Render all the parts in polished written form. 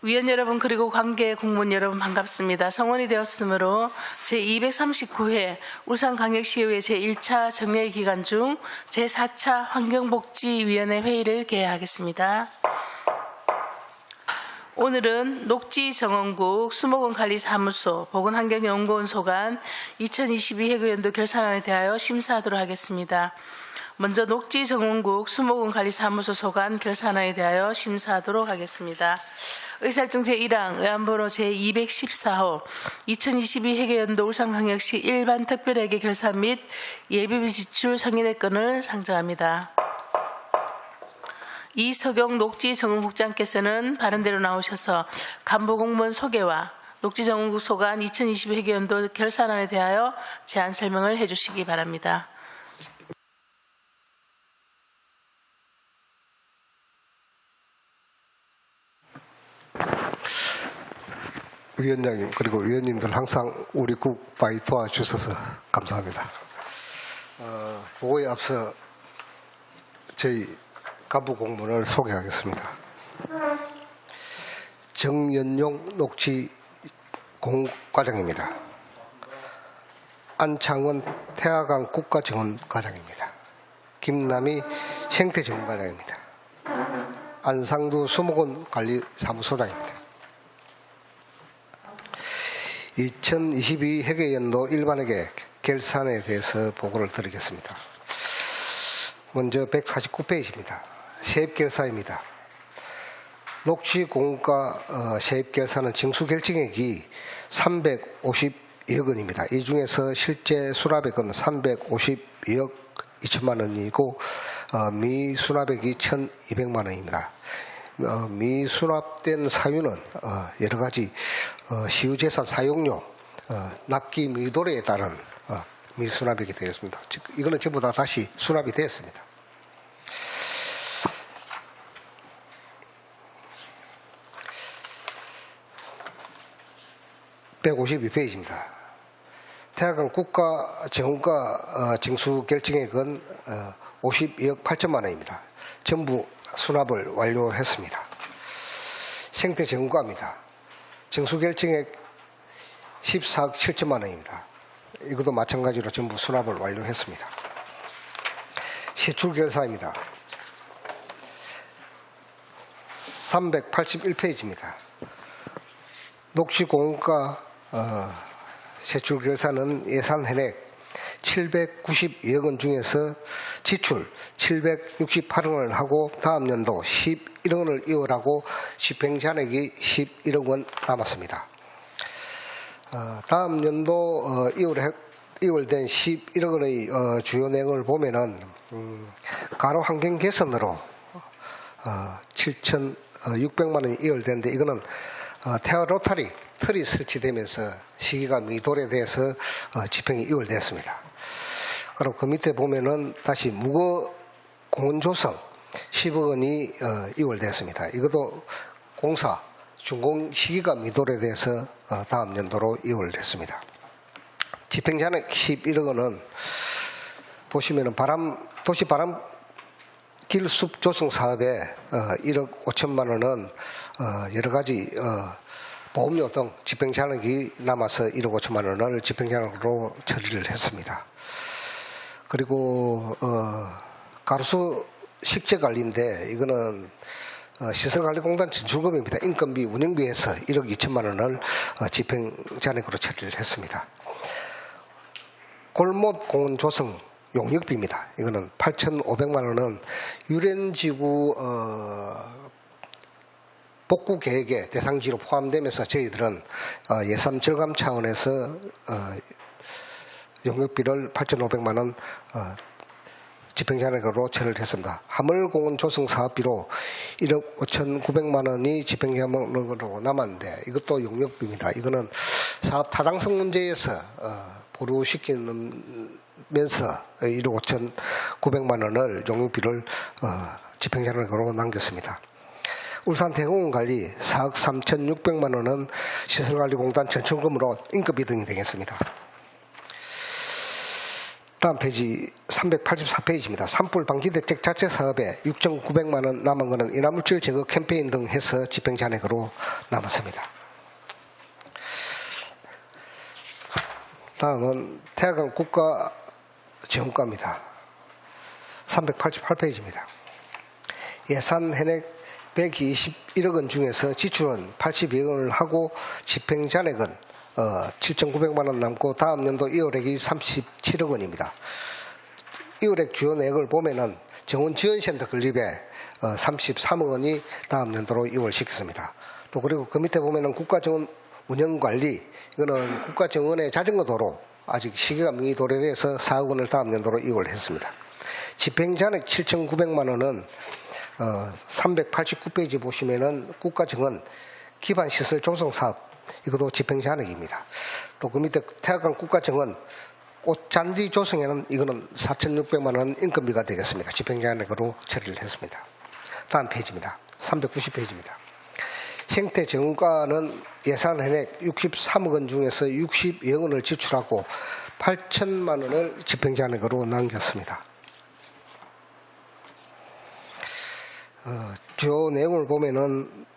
위원 여러분 그리고 관계 공무원 여러분 반갑습니다. 성원이 되었으므로 제239회 울산광역시의회 제1차 정례 기간 중 제4차 환경복지위원회 회의를 개회하겠습니다. 오늘은 녹지정원국 수목원관리사무소 보건환경연구원 소관 2022 해고연도 결산안에 대하여 심사하도록 하겠습니다. 먼저 녹지정원국 수목원관리사무소 소관 결산안에 대하여 심사하도록 하겠습니다. 의사일정 제1항 의안번호 제214호 2022 해계연도 울산광역시 일반 특별회계 결산 및 예비비 지출 성인의 건을 상정합니다. 이석용 녹지정원국장께서는 바른대로 나오셔서 간부공무원 소개와 녹지정원국 소관 2022 해계연도 결산안에 대하여 제안 설명을 해주시기 바랍니다. 위원장님 그리고 위원님들 항상 우리 국 많이 도와주셔서 감사합니다. 보고에 앞서 저희 간부 공무원을 소개하겠습니다. 정연용 녹지공과장입니다. 안창원 태화강 국가정원과장입니다. 김남희 생태정원과장입니다. 안상두 수목원관리사무소장입니다. 2022 회계연도 일반회계 결산에 대해서 보고를 드리겠습니다. 먼저 149페이지입니다. 세입결산입니다. 녹지공과 세입결산은 징수결정액이 352억 원입니다. 이 중에서 실제 수납액은 352억 2천만 원이고 미수납액이 1,200만 원입니다. 미수납된 사유는 여러 가지 시유재산 사용료, 납기 미도래에 따른 미수납액이 되겠습니다. 즉 이거는 전부 다 다시 수납이 되었습니다. (152페이지입니다) 태화강 국가정원과 징수결정액은 52억 8천만 원입니다. 전부 수납을 완료했습니다. 생태정원과입니다. 징수결정액 14억 7천만 원입니다. 이것도 마찬가지로 전부 수납을 완료했습니다. 세출결사입니다. 381페이지입니다. 녹지공과 세출결사는 예산 현액 792억 원 중에서 지출 768억 원을 하고 다음 연도 11억 원을 이월하고 집행잔액이 11억 원 남았습니다. 다음 연도 이월된 11억 원의 주요 내용을 보면은 가로 환경 개선으로 7,600만 원이 이월되는데 이거는 태화 로타리 틀이 설치되면서 시기가 미도래돼서 집행이 이월됐습니다. 그럼 그 밑에 보면은 다시 무거 공원 조성 10억 원이 이월됐습니다. 이것도 공사 준공 시기가 미도래돼서 다음 연도로 이월됐습니다. 집행잔액 11억 원은 보시면은 도시 바람 길숲 조성 사업에 1억 5천만 원은 여러 가지 보험료 등 집행잔액이 남아서 1억 5천만 원을 집행잔액으로 처리를 했습니다. 그리고 가로수 식재관리인데 이거는 시설관리공단 진출금입니다. 인건비 운영비에서 1억 2천만 원을 집행잔액으로 처리를 했습니다. 골못 공원 조성 용역비입니다. 이거는 8,500만 원은 유엔지구 복구 계획의 대상지로 포함되면서 저희들은 예산 절감 차원에서 용역비를 8,500만 원 집행잔액으로 처리를 했습니다. 하물공원 조성 사업비로 1억 5,900만 원이 집행잔액으로 남았는데 이것도 용역비입니다. 이거는 사업 타당성 문제에서 보류시키면서 1억 5,900만 원을 용역비를 집행잔액으로 남겼습니다. 울산 대공원관리 4억 3,600만 원은 시설관리공단 전출금으로 인건비 등이 되겠습니다. 다음 페이지 384페이지입니다. 산불 방지 대책 자체 사업에 6,900만 원 남은 것은 인화물질 제거 캠페인 등 해서 집행 잔액으로 남았습니다. 다음은 태양광 국가 지원과입니다. 388페이지입니다. 예산 현액 121억 원 중에서 지출은 82억 원을 하고 집행 잔액은 7,900만 원 남고 다음 연도 이월액이 37억 원입니다. 이월액 주요 내역을 보면은 정원 지원센터 건립에 33억 원이 다음 연도로 이월시켰습니다. 또 그리고 그 밑에 보면은 국가정원 운영관리, 이거는 국가정원의 자전거 도로 아직 시기가 미도래돼서 4억 원을 다음 연도로 이월했습니다. 집행잔액 7,900만 원은 389페이지 보시면은 국가정원 기반시설 조성사업, 이것도 집행잔액입니다. 또 그 밑에 태양광 국가정원 꽃잔디 조성에는 이거는 4,600만 원 인건비가 되겠습니다. 집행잔액으로 처리를 했습니다. 다음 페이지입니다. 390페이지입니다. 생태정원과는 예산 현액 63억 원 중에서 62억 원을 지출하고 8천만 원을 집행잔액으로 남겼습니다. 주요 내용을 보면은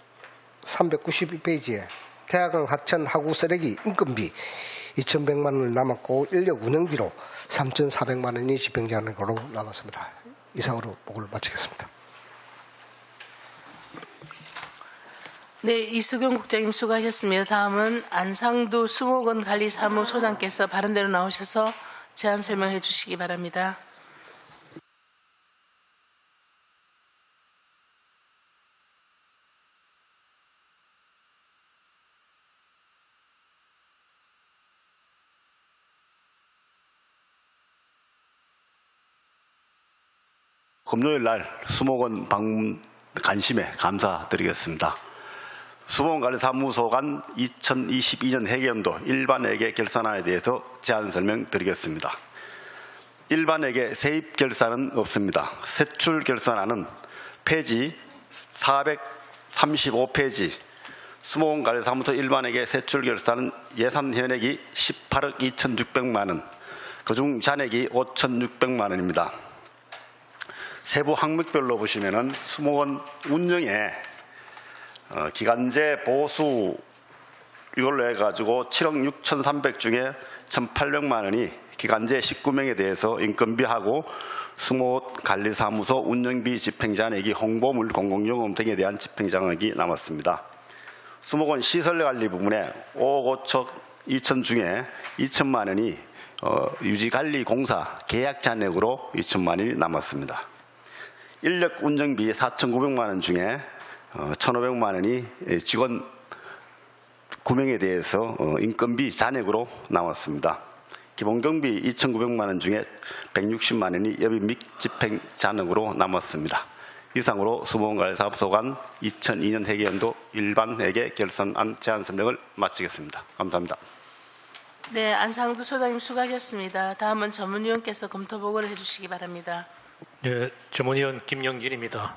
392페이지에 태양광 하천 하구 쓰레기 인건비 2,100만 원을 남았고 인력 운영비로 3,400만 원이 집행잔액으로 남았습니다. 이상으로 보고를 마치겠습니다. 네, 이수경 국장님 수고하셨습니다. 다음은 안상두 수목원 관리사무소장께서 바른 대로 나오셔서 제안 설명해 주시기 바랍니다. 금요일 날 수목원 방문 관심에 감사드리겠습니다. 수목원관리사무소 간 2022년 회계연도 일반회계 결산안에 대해서 제안 설명드리겠습니다. 일반회계 세입 결산은 없습니다. 세출 결산안은 페이지 435페이지 수목원관리사무소 일반회계 세출 결산은 예산 현액이 18억 2,600만 원, 그중 잔액이 5,600만 원입니다. 세부 항목별로 보시면은 수목원 운영에 기간제 보수 이걸로 해가지고 7억 6,300 중에 1,800만 원이 기간제 19명에 대해서 인건비하고 수목원 관리사무소 운영비 집행잔액이 홍보물 공공용품 등에 대한 집행잔액이 남았습니다. 수목원 시설관리 부분에 5억 5천 2천 중에 2천만 원이 유지관리공사 계약잔액으로 2천만 원이 남았습니다. 인력 운영비 4,900만 원 중에 1,500만 원이 직원 9명에 대해서 인건비 잔액으로 나왔습니다. 기본경비 2,900만 원 중에 160만 원이 여비 및 집행 잔액으로 남았습니다. 이상으로 수목원관리사무소 간 2002년 회계연도 일반회계 결산안 제안 설명을 마치겠습니다. 감사합니다. 네, 안상두 소장님 수고하셨습니다. 다음은 전문위원께서 검토 보고를 해주시기 바랍니다. 네, 전문위원 김영진입니다.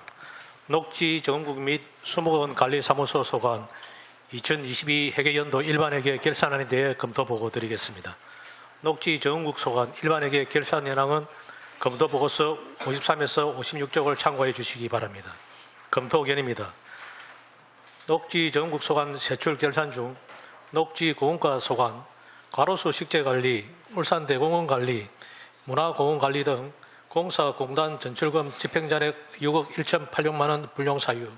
녹지 정국 및 수목원 관리사무소 소관 2022 회계연도 일반회계 결산안에 대해 검토 보고 드리겠습니다. 녹지 정국 소관 일반회계 결산 현황은 검토 보고서 53에서 56쪽을 참고해 주시기 바랍니다. 검토 의견입니다. 녹지 정국 소관 세출 결산 중 녹지 공원과 소관, 가로수 식재관리, 울산대공원 관리, 문화공원 관리 등 공사 공단 전출금 집행잔액 6억 1,086만 원 불용사유,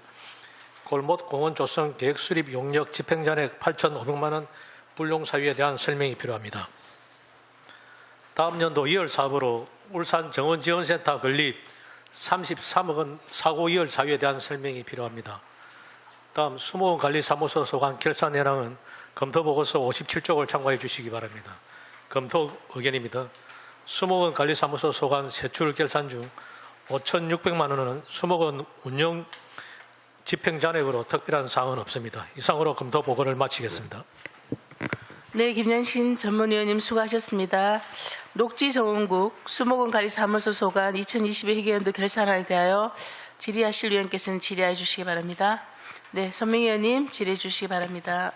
골목 공원 조성 계획 수립 용역 집행잔액 8,500만 원 불용사유에 대한 설명이 필요합니다. 다음 연도 2월 사업으로 울산 정원지원센터 건립 33억 원 사고 2월 사유에 대한 설명이 필요합니다. 다음 수목원 관리사무소 소관 결산 현황은 검토 보고서 57쪽을 참고해 주시기 바랍니다. 검토 의견입니다. 수목원 관리사무소 소관 세출 결산 중 5,600만 원은 수목원 운영 집행잔액으로 특별한 사항은 없습니다. 이상으로 검토 보고를 마치겠습니다. 네, 김영신 전문위원님 수고하셨습니다. 녹지정원국 수목원 관리사무소 소관 2022 회계연도 결산안에 대하여 질의하실 위원께서는 질의해 주시기 바랍니다. 네, 선명위원님 질의해 주시기 바랍니다.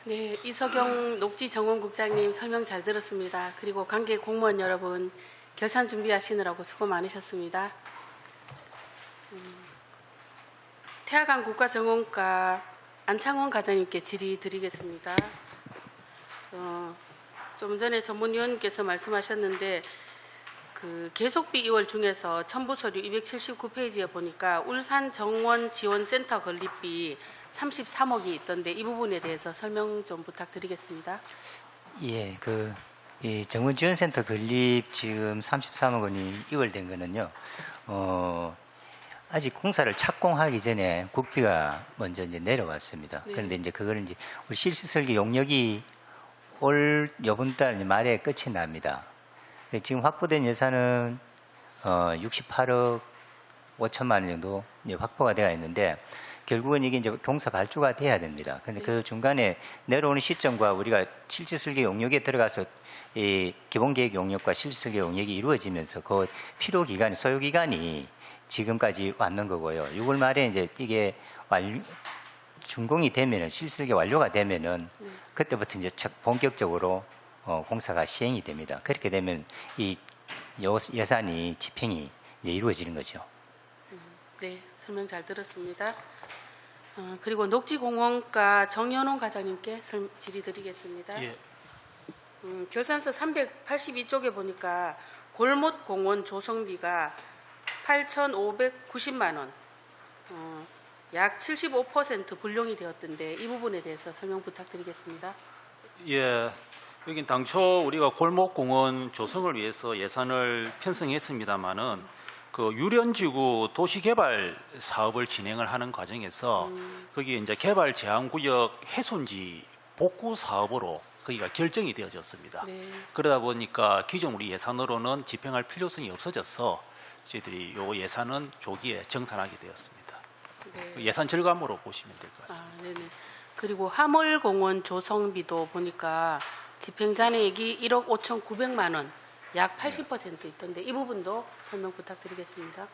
네, 이석영 녹지정원국장님 설명 잘 들었습니다. 그리고 관계 공무원 여러분 결산 준비하시느라고 수고 많으셨습니다. 태화강 국가정원과 안창원 과장님께 질의드리겠습니다. 좀 전에 전문위원님께서 말씀하셨는데 그 계속비 2월 중에서 첨부서류 279페이지에 보니까 울산 정원 지원센터 건립비 33억이 있던데 이 부분에 대해서 설명 좀 부탁드리겠습니다. 예, 이 정원지원센터 건립 지금 33억 원이 이월된 거는요, 아직 공사를 착공하기 전에 국비가 먼저 이제 내려왔습니다. 네. 그런데 이제 그거는 이제 우리 실시설계 용역이 올 요번 달 말에 끝이 납니다. 지금 확보된 예산은 68억 5천만 원 정도 이제 확보가 되어 있는데 결국은 이게 이제 공사 발주가 돼야 됩니다. 근데 그 중간에 내려오는 시점과 우리가 실지설계 용역에 들어가서 이 기본계획 용역과 실지설계 용역이 이루어지면서 그 필요 기간이 소요 기간이 지금까지 왔는 거고요. 6월 말에 이제 이게 준공이 되면은 실설계 완료가 되면은 그때부터 이제 본격적으로 공사가 시행이 됩니다. 그렇게 되면 이 예산이 집행이 이제 이루어지는 거죠. 네, 설명 잘 들었습니다. 그리고 녹지공원과 정현홍 과장님께 질의드리겠습니다. 예. 결산서 382쪽에 보니까 골못공원 조성비가 8,590만 원, 약 75% 불용이 되었던데 이 부분에 대해서 설명 부탁드리겠습니다. 예, 여긴 당초 우리가 골목공원 조성을 위해서 예산을 편성했습니다마는 그 유련지구 도시개발 사업을 진행을 하는 과정에서 거기에 이제 개발 제한구역 훼손지 복구 사업으로 거기가 결정이 되어졌습니다. 네. 그러다 보니까 기존 우리 예산으로는 집행할 필요성이 없어져서 저희들이 요 예산은 조기에 정산하게 되었습니다. 네. 예산 절감으로 보시면 될 것 같습니다. 네네. 그리고 하물공원 조성비도 보니까 집행 잔액이 1억 5,900만 원, 약 80% 있던데 이 부분도 설명 부탁드리겠습니다.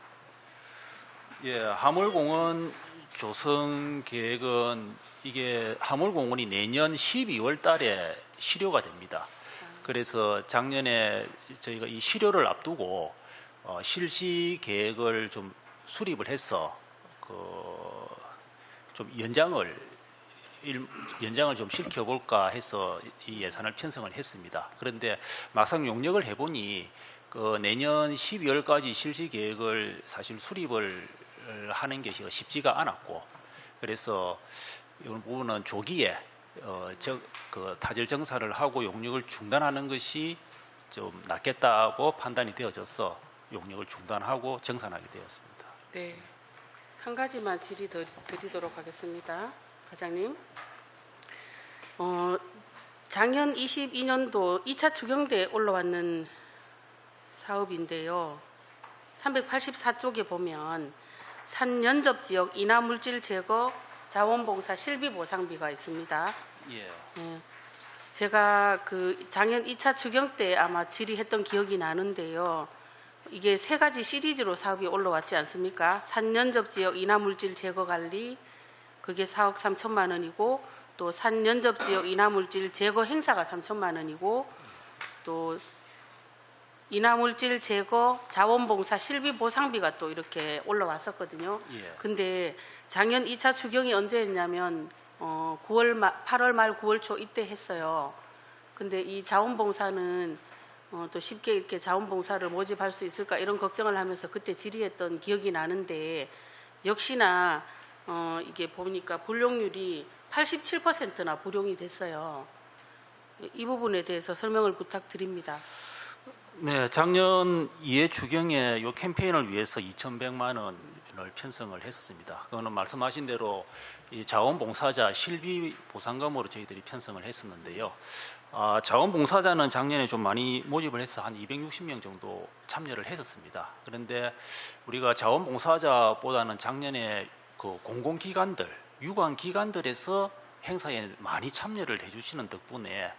예, 하물공원 조성 계획은 이게 하물공원이 내년 12월 달에 실효가 됩니다. 그래서 작년에 저희가 이 실효를 앞두고 실시 계획을 좀 수립을 해서 좀 연장을 좀 시켜볼까 해서 이 예산을 편성을 했습니다. 그런데 막상 용역을 해보니 내년 12월까지 실시 계획을 사실 수립을 하는 게 쉽지가 않았고, 그래서 이 부분은 조기에 타질 정산을 하고 용역을 중단하는 것이 좀 낫겠다고 판단이 되어져서 용역을 중단하고 정산하게 되었습니다. 네. 한 가지만 드리도록 하겠습니다. 과장님. 작년 22년도 2차 추경대에 올라왔는 사업인데요. 384쪽에 보면 산연접 지역 인하 물질 제거 자원봉사 실비 보상비가 있습니다. 예. 예. 제가 작년 2차 추경 때 아마 질의했던 기억이 나는데요. 이게 세 가지 시리즈로 사업이 올라왔지 않습니까? 산연접 지역 인하 물질 제거 관리, 그게 4억 3천만 원이고, 또 산연접 지역 인하 물질 제거 행사가 3천만 원이고, 또 인하 물질 제거 자원봉사 실비 보상비가 또 이렇게 올라왔었거든요. 예. 근데 작년 2차 추경이 언제였냐면 8월 말 9월 초 이때 했어요. 근데 이 자원봉사는 또 쉽게 이렇게 자원봉사를 모집할 수 있을까 이런 걱정을 하면서 그때 질의했던 기억이 나는데 역시나 이게 보니까 불용률이 87%나 불용이 됐어요. 이 부분에 대해서 설명을 부탁드립니다. 네, 작년 2회 추경에 이 캠페인을 위해서 2,100만 원을 편성을 했었습니다. 그거는 말씀하신 대로 이 자원봉사자 실비 보상금으로 저희들이 편성을 했었는데요. 자원봉사자는 작년에 좀 많이 모집을 해서 한 260명 정도 참여를 했었습니다. 그런데 우리가 자원봉사자보다는 작년에 그 공공기관들, 유관기관들에서 행사에 많이 참여를 해주시는 덕분에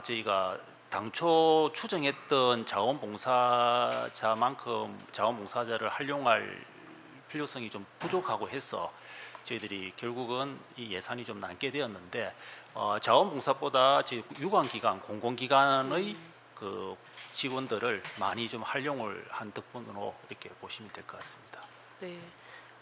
저희가 당초 추정했던 자원봉사자만큼 자원봉사자를 활용할 필요성이 좀 부족하고 해서 저희들이 결국은 이 예산이 좀 남게 되었는데 자원봉사보다 유관기관, 공공기관의 그 직원들을 많이 좀 활용을 한 덕분으로 이렇게 보시면 될 것 같습니다. 네.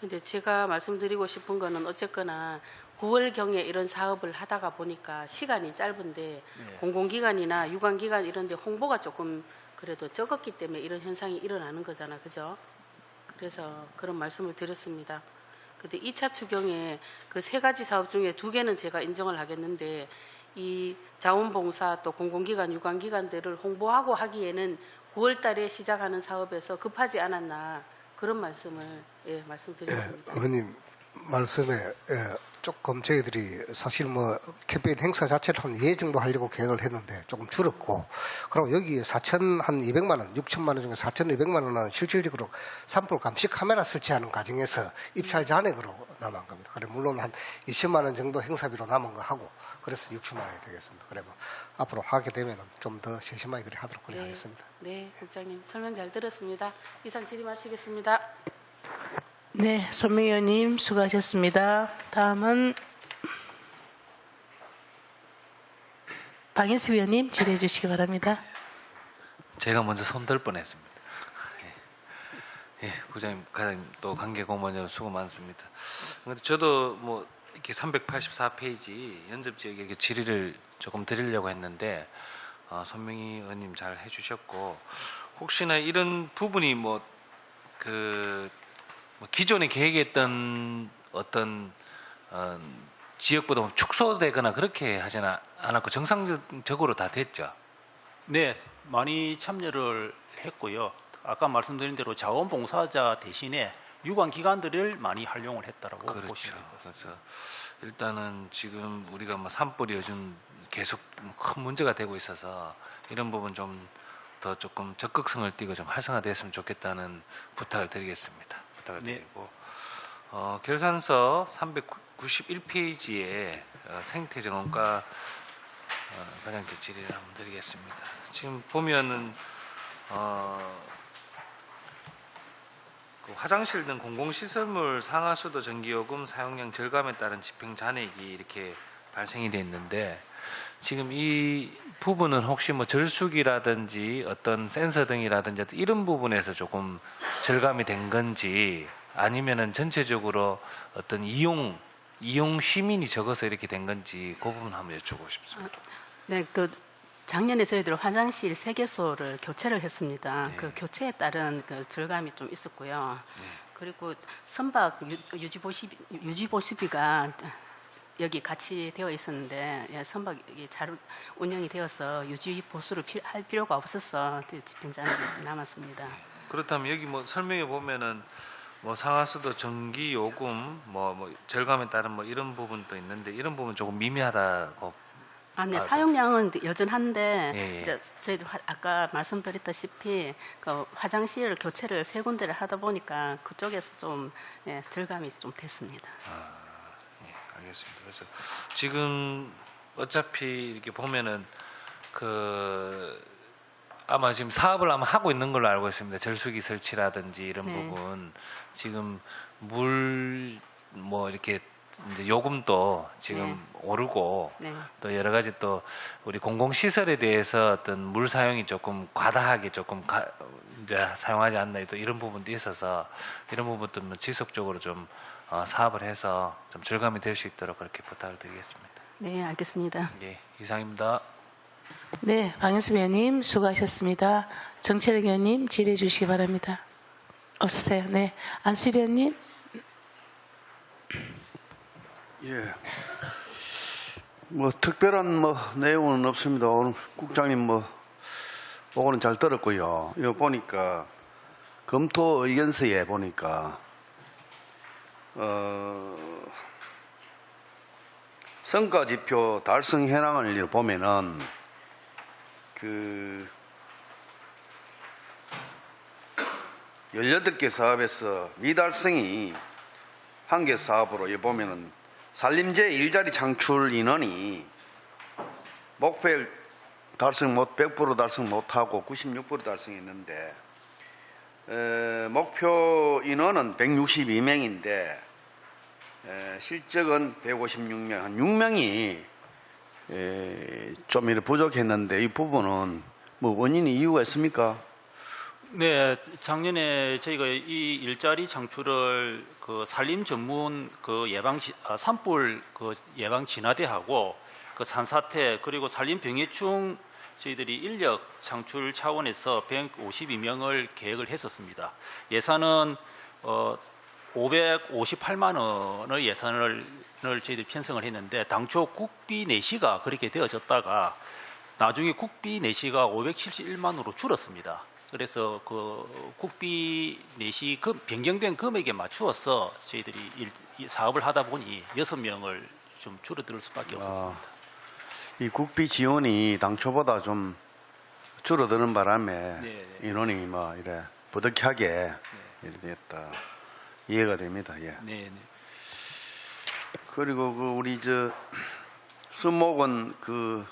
근데 제가 말씀드리고 싶은 거는 어쨌거나 9월경에 이런 사업을 하다가 보니까 시간이 짧은데 공공기관이나 유관기관 이런 데 홍보가 조금 그래도 적었기 때문에 이런 현상이 일어나는 거잖아. 그죠? 그래서 그런 말씀을 드렸습니다. 근데 2차 추경에 그 3가지 사업 중에 2개는 제가 인정을 하겠는데 이 자원봉사 또 공공기관, 유관기관들을 홍보하고 하기에는 9월 달에 시작하는 사업에서 급하지 않았나 그런 말씀을 말씀드렸습니다. 의원님 말씀에 조금 저희들이 사실 뭐 캠페인 행사 자체를 한 4회 정도 하려고 계획을 했는데 조금 줄었고, 그리고 여기에 4,200만 원, 6천만 원 중에 4,200만 원은 실질적으로 산불 감시 카메라 설치하는 과정에서 입찰 잔액으로 남은 겁니다. 그래 물론 한 2천만 원 정도 행사비로 남은 거 하고 그래서 6천만 원이 되겠습니다. 그래 뭐 앞으로 하게 되면 좀 더 세심하게 그래 하도록 하겠습니다. 네, 국장님 설명 잘 들었습니다. 이상 질의 마치겠습니다. 네, 손명 의원님 수고하셨습니다. 다음은 박인수 의원님 질의해 주시기 바랍니다. 제가 먼저 손들 뻔했습니다. 부장님, 과장님, 또 관계 공무원 여러분 수고 많습니다. 근데 저도 뭐 이렇게 384페이지 연접 지역에 이렇게 질의를 조금 드리려고 했는데 손명희 의원님 잘 해주셨고, 혹시나 이런 부분이 기존에 계획했던 어떤 지역보다 축소되거나 그렇게 하지는 않았고 정상적으로 다 됐죠. 네, 많이 참여를 했고요. 아까 말씀드린 대로 자원봉사자 대신에 유관기관들을 많이 활용을 했다라고 그렇죠. 보시면 됩니다. 그래서 일단은 지금 우리가 산불이 요즘 계속 큰 문제가 되고 있어서 이런 부분 좀 더 조금 적극성을 띠고 좀 활성화됐으면 좋겠다는 부탁을 드리겠습니다. 부탁을 네. 드리고 결산서 391페이지에 생태정원과 과장께 질의를 한번 드리겠습니다. 지금 보면은 그 화장실 등 공공시설물 상하수도 전기요금 사용량 절감에 따른 집행잔액이 이렇게 발생이 돼 있는데, 지금 이 부분은 혹시 절수기라든지 어떤 센서 등이라든지 이런 부분에서 조금 절감이 된 건지, 아니면은 전체적으로 어떤 이용 시민이 적어서 이렇게 된 건지 그 부분 한번 여쭈고 싶습니다. 네, 작년에 저희들 화장실 3개소를 교체를 했습니다. 네. 그 교체에 따른 그 절감이 좀 있었고요. 네. 그리고 선박 유지보수비가 여기 같이 되어 있었는데 선박이 잘 운영이 되어서 유지보수를 할 필요가 없어서 집행잔액이 남았습니다. 그렇다면 여기 설명해 보면은 상하수도 전기 요금 절감에 따른 이런 부분도 있는데, 이런 부분 조금 미미하다고. 네, 사용량은 여전한데 예. 이제 저희들 아까 말씀드렸다시피 그 화장실 교체를 3군데를 하다 보니까 그쪽에서 좀 절감이 좀 됐습니다. 알겠습니다. 그래서 지금 어차피 이렇게 보면은 아마 지금 사업을 아마 하고 있는 걸로 알고 있습니다. 절수기 설치라든지 이런 네. 부분, 지금 물 이렇게 이제 요금도 지금 네. 오르고, 네. 또 여러 가지 또 우리 공공시설에 대해서 어떤 물 사용이 조금 과다하게 조금 이제 사용하지 않나, 또 이런 부분도 있어서 이런 부분도 지속적으로 좀 사업을 해서 좀 절감이 될 수 있도록 그렇게 부탁을 드리겠습니다. 네, 알겠습니다. 예, 이상입니다. 네, 박인수 의원님 수고하셨습니다. 정철혁 의원님 질의해 주시기 바랍니다. 없으세요? 네, 안수일 의원님. 예. 특별한 내용은 없습니다. 오늘 국장님 보고는 잘 들었고요. 이거 보니까 검토 의견서에 보니까 성과지표 달성 현황을 보면은 18개 사업에서 미달성이 1개 사업으로 보면은 산림재 일자리 창출 인원이 목표 달성 100% 달성 못하고 96% 달성했는데, 목표 인원은 162명인데 실적은 156명, 한 6명이 좀 이렇게 부족했는데 이 부분은 뭐 원인이 이유가 있습니까? 네, 작년에 저희가 이 일자리 창출을 그 산림 전문 그 산불 그 예방 진화대하고 그 산사태 그리고 산림 병해충 저희들이 인력 창출 차원에서 152명을 계획을 했었습니다. 예산은 558만 원의 예산을 저희들이 편성을 했는데 당초 국비 내시가 그렇게 되어졌다가 나중에 국비 내시가 571만으로 줄었습니다. 그래서 그 국비 내시 변경된 금액에 맞추어서 저희들이 사업을 하다 보니 6명을 좀 줄어들 수밖에 없었습니다. 이 국비 지원이 당초보다 좀 줄어드는 바람에 네. 인원이 뭐 이래 부득이하게 이렇게 됐다. 이해가 됩니다. 예. 네, 네. 그리고 그 우리 수목원 그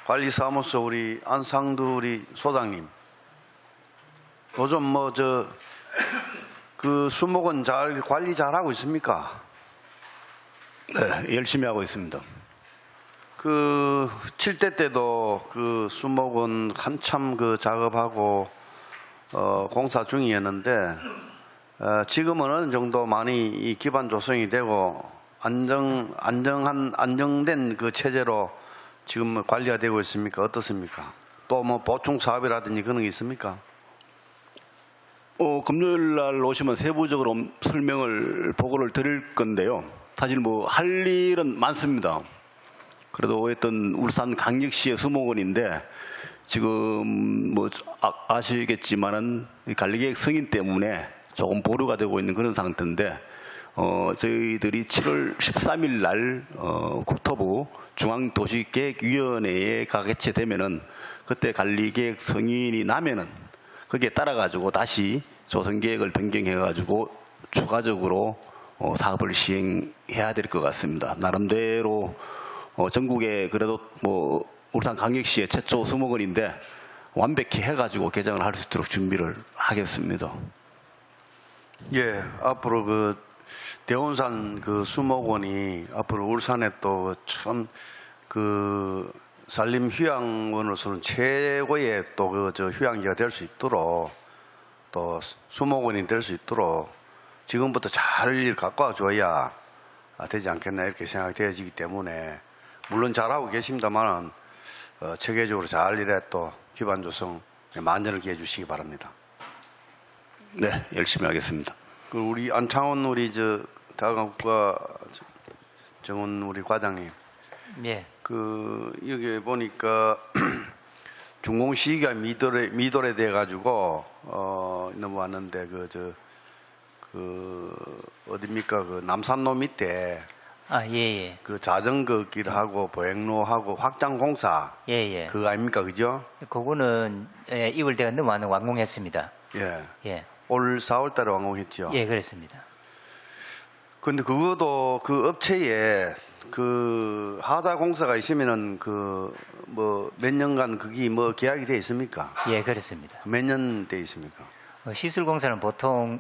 관리사무소 우리 안상두 우리 소장님 요즘 그 수목원 관리 잘하고 있습니까? 네, 열심히 하고 있습니다. 그 7대 때도 그 수목원 한참 그 작업하고 공사 중이었는데 지금은 어느 정도 많이 이 기반 조성이 되고 안정된 그 체제로 지금 관리가 되고 있습니까? 어떻습니까? 또 뭐 보충 사업이라든지 그런 게 있습니까? 금요일 날 오시면 세부적으로 보고를 드릴 건데요. 사실 뭐 할 일은 많습니다. 그래도 어쨌든 울산 강력시의 수목원인데 지금 뭐 아시겠지만은 관리계획 승인 때문에 조금 보류가 되고 있는 그런 상태인데 저희들이 7월 13일 날 국토부 중앙도시계획위원회가 개최되면은 그때 관리계획 승인이 나면은 거기에 따라 가지고 다시 조성계획을 변경해 가지고 추가적으로 사업을 시행해야 될 것 같습니다. 나름대로 전국에 그래도 뭐 울산 강역시의 최초 수목원인데 완벽히 해가지고 개장을 할 수 있도록 준비를 하겠습니다. 예, 앞으로 그 대원산 그 수목원이 앞으로 울산에 또 참 그 산림 휴양원으로서는 최고의 또 그 휴양지가 될 수 있도록 또 수목원이 될 수 있도록 지금부터 잘 갖고 와줘야 되지 않겠나 이렇게 생각이 되어지기 때문에 물론 잘하고 계십니다만 체계적으로 잘 일해 또 기반 조성 만전을 기해 주시기 바랍니다. 네, 열심히 하겠습니다. 그 우리 안창원 우리 다국가 정원 우리 과장님. 예. 그 여기 보니까 중공시기가 미돌에 돼 가지고 넘어왔는데 어딥니까 그 남산로 밑에 예. 그 자전거 길하고 보행로하고 확장 공사 예. 그거 아닙니까 그죠? 그거는 2월 대가 넘어가는 완공했습니다. 예. 올 4월 달에 완공했죠. 예, 그렇습니다. 근데 그것도 그 업체에 그 하자 공사가 있으면은 그 뭐 몇 년간 그게 뭐 계약이 돼 있습니까? 예, 그렇습니다. 몇 년 돼 있습니까? 시설 공사는 보통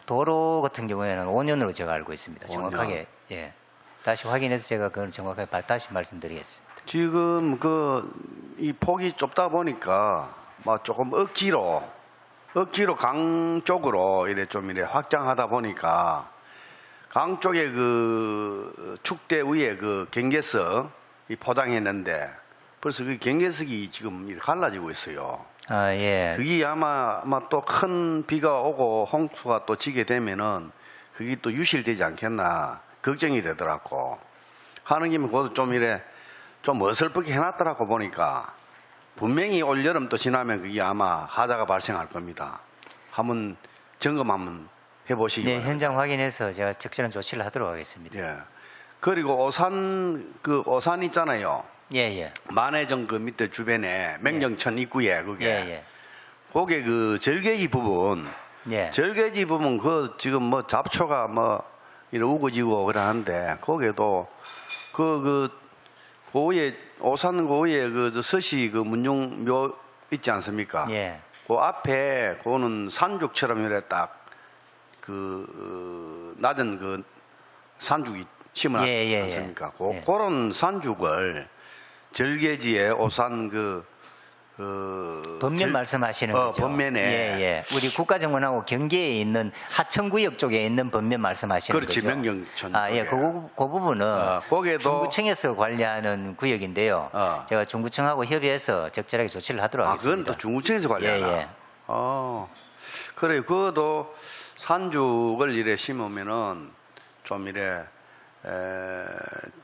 도로 같은 경우에는 5년으로 제가 알고 있습니다. 5년. 정확하게 예. 다시 확인해서 제가 그걸 정확하게 다시 말씀드리겠습니다. 지금 이 폭이 좁다 보니까 막 조금 억지로 강 쪽으로 좀 확장하다 보니까 강 쪽에 그 축대 위에 그 경계석이 포장했는데 벌써 그 경계석이 지금 갈라지고 있어요. 예. 그게 아마 또 큰 비가 오고 홍수가 또 지게 되면은 그게 또 유실되지 않겠나 걱정이 되더라고. 하는 김에 그것도 좀 어설프게 해놨더라고 보니까 분명히 올 여름 또 지나면 그게 아마 하자가 발생할 겁니다. 한번 점검 해보시기 네, 바랍니다. 현장 확인해서 제가 적절한 조치를 하도록 하겠습니다. 예. 그리고 오산 있잖아요. 예. 만해정 그 밑에 주변에 맹정천 입구에 그게. 예. 거기에 그 절개지 부분. 예. 절개지 부분 그 지금 뭐 잡초가 뭐 이렇게 우거지고 그러는데 거기에도 그 위에 오산 그 위에 그 서시 그 문용묘 있지 않습니까? 예. 그 앞에 그거는 산죽처럼 이래 딱 낮은 그 산죽이 심어놨지 예, 예, 예. 않습니까? 예. 그런 산죽을 절개지에 오산 번면 말씀하시는 거죠? 번면에. 예, 예. 우리 국가정원하고 경계에 있는 하천구역 쪽에 있는 번면 말씀하시는 그렇지, 거죠? 명경천 아, 예. 쪽에. 그 부분은 거기에도 중구청에서 관리하는 구역인데요. 제가 중구청하고 협의해서 적절하게 조치를 하도록 그건 하겠습니다. 또 중구청에서 관리하나? 예, 예. 그래요. 그것도 산죽을 이래 심으면은 좀 이래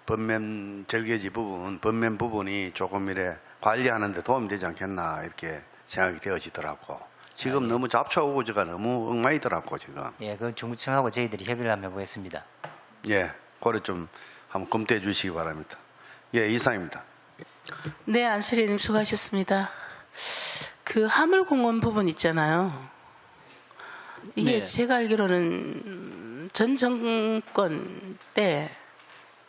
번면 절개지 부분, 번면 부분이 조금 이래 관리하는데 도움이 되지 않겠나 이렇게 생각이 되어지더라고. 지금 너무 잡초우거지가 너무 엉망이더라고 지금. 예, 그 중구청하고 저희들이 협의를 한번 해보겠습니다. 예, 그래 좀 한번 검토해 주시기 바랍니다. 예, 이상입니다. 네, 안수리님 수고하셨습니다. 그 하물공원 부분 있잖아요. 이게 네. 제가 알기로는 전 정권 때